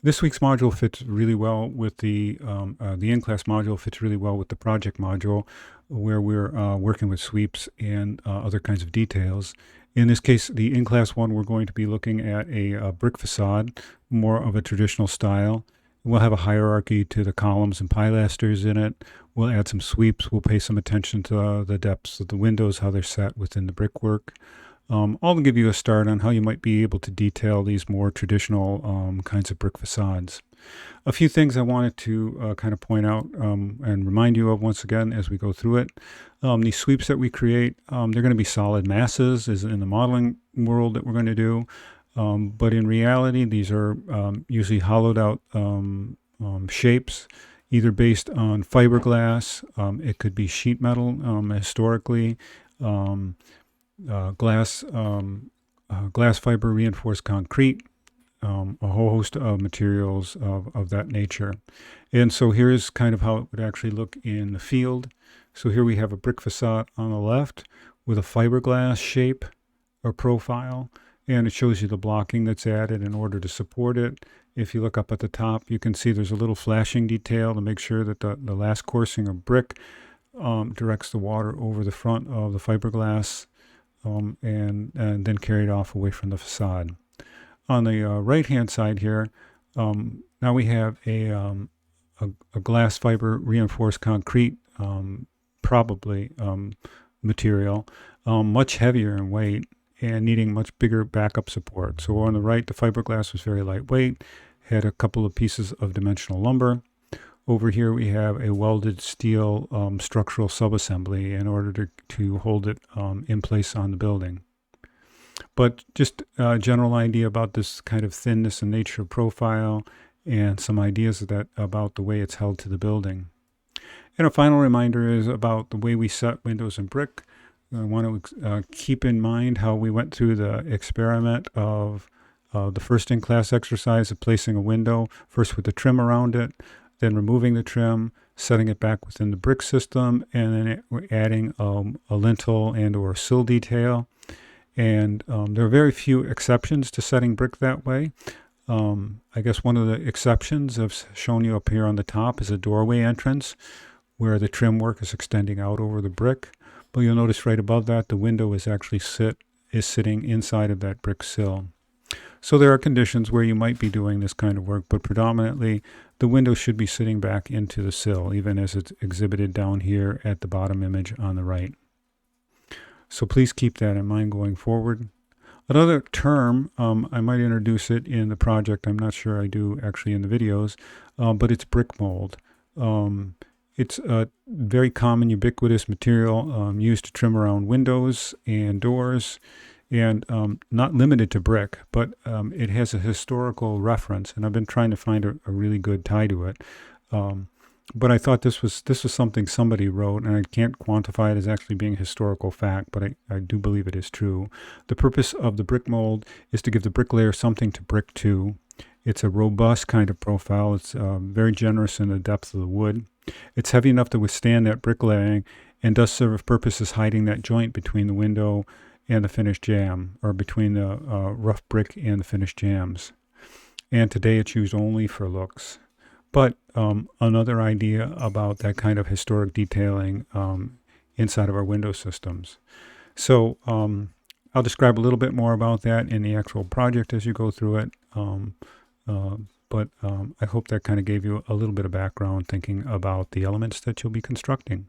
This week's module fits really well with the in-class module fits really well with the project module, where we're working with sweeps and other kinds of details. In this case, the in-class one, we're going to be looking at a brick facade, more of a traditional style. We'll have a hierarchy to the columns and pilasters in it. We'll add some sweeps. We'll pay some attention to the depths of the windows, how they're set within the brickwork. All to give you a start on how you might be able to detail these more traditional kinds of brick facades. A few things I wanted to kind of point out and remind you of once again as we go through it. These sweeps that we create, they're going to be solid masses, as in the modeling world that we're going to do. But in reality, these are usually hollowed out shapes, either based on fiberglass. It could be sheet metal historically. Glass fiber reinforced concrete, a whole host of materials of that nature. And so here's kind of how it would actually look in the field. So here we have a brick facade on the left with a fiberglass shape or profile, and it shows you the blocking that's added in order to support it. If you look up at the top, you can see there's a little flashing detail to make sure that the last coursing of brick directs the water over the front of the fiberglass and then carried off away from the facade. On the right-hand side here, now we have a glass fiber reinforced concrete, probably material, much heavier in weight and needing much bigger backup support. So on the right, the fiberglass was very lightweight, had a couple of pieces of dimensional lumber. Over here we have a welded steel structural subassembly in order to hold it in place on the building. But just a general idea about this kind of thinness and nature profile, and some ideas about the way it's held to the building. And a final reminder is about the way we set windows in brick. I want to keep in mind how we went through the experiment of the first in-class exercise of placing a window, first with the trim around it, then removing the trim, setting it back within the brick system, and then we're adding a lintel and or sill detail. And there are very few exceptions to setting brick that way. I guess one of the exceptions I've shown you up here on the top is a doorway entrance where the trim work is extending out over the brick. But you'll notice right above that, the window is actually sitting inside of that brick sill. So there are conditions where you might be doing this kind of work, but predominantly the window should be sitting back into the sill, even as it's exhibited down here at the bottom image on the right. So please keep that in mind going forward. Another term, I might introduce it in the project. I'm not sure I do actually in the videos, but it's brick mold. It's a very common, ubiquitous material used to trim around windows and doors, and not limited to brick, but it has a historical reference, and I've been trying to find a really good tie to it. But I thought this was something somebody wrote, and I can't quantify it as actually being a historical fact, but I do believe it is true. The purpose of the brick mold is to give the bricklayer something to brick to. It's a robust kind of profile. It's very generous in the depth of the wood. It's heavy enough to withstand that bricklaying and does serve a purpose as hiding that joint between the window and the finished jamb, or between the rough brick and the finished jambs. And today it's used only for looks. But another idea about that kind of historic detailing inside of our window systems. So I'll describe a little bit more about that in the actual project as you go through it. But I hope that kind of gave you a little bit of background thinking about the elements that you'll be constructing.